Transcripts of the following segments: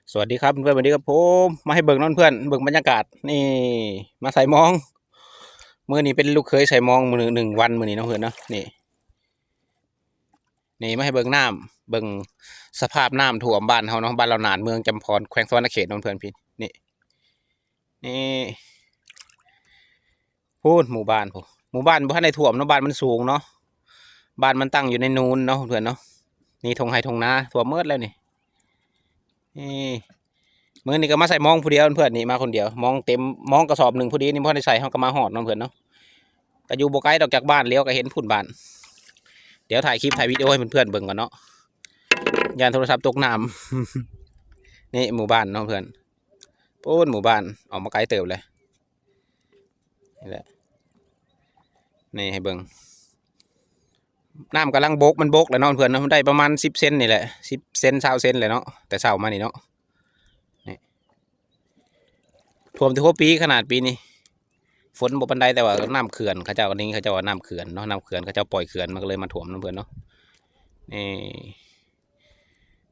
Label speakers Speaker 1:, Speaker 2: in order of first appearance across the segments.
Speaker 1: สวัสดีครับเพื่อนวันนี้ครับผมมาให้เบิ่งน้องเพื่อนเบิ่งบรรยากาศนี่มาใส่มองมื้อนี้เป็นลูกเคยใส่มองมื้อหนึ่งวันมื้อนี้น้องเพื่อนเนาะนี่มาให้เบิ่งน้ำเบิ่งสภาพน้ำท่วมบ้านเฮาเนาะบ้านเราหนานเมืองจำพรแขวงสะวรรณเขตน้องเพื่อนพี่นี่พูดหมู่บ้านผมหมู่บ้านบ่ทันได้ท่วมเนาะบ้านมันสูงเนาะบ้านมันตั้งอยู่ในนูนเนาะเพื่อนเนาะนี่ทงไห้ทงนาท่วมหมดแล้วนี่มื้อนี้ก็มาใส่มองผู้เดียวเพื่อนนี่มาคนเดียวมองเต็มมองกระสอบหนึ่งผู้ดีนี่พ่อได้ใส่เฮาก็มาหอดน้องเพื่อนเนาะก็อยู่บ่ไกลดอกจากบ้านเลี้ยวก็เห็นพุ่นบ้านเดี๋ยวถ่ายคลิปถ่ายวิดีโอให้เพื่อนๆเบิ่งก่อนเนาะยานโทรศัพท์ตกน้ำ นี่หมู่บ้านเนาะเพื่อนปูนหมู่บ้านออกมาไกลเติบเลยนี่แหละนี่ให้เบิ่งน้ำกำลังบกมันบกแล้วเนาะเพื่อนเนาะได้ประมาณ10 เซนนี่แหละ10 เซน20 เซนเลยเนาะแต่เช้ามานี่เนาะนี่ท่วมที่หัวปีขนาดปีนี้ฝนบ่ปานใดแต่ว่าน้ำเขื่อนเขาเจ้าอันนี้เขาเจ้าว่าน้ำเขื่อนเนาะน้ำเขื่อนเขาเจ้าปล่อยเขื่อนมันก็เลยมาท่วมน้ำเพื่อนเนาะนี่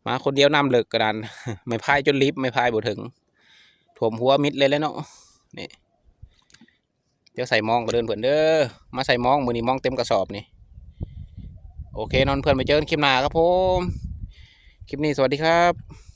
Speaker 1: มาคนเดียวน้ำเลิกกระดาน ไม่พายจนลิฟต์ไม่พายบ่ถึงท่วมหัวมิดเลยแล้วเนาะนี่เดี๋ยวใส่มองก็เดินเพื่อนเด้อมาใส่มองมือนี้มองเต็มกระสอบนี่โอเคนอนเพื่อนไปเจอกันคลิปหน้าครับผมคลิปนี้สวัสดีครับ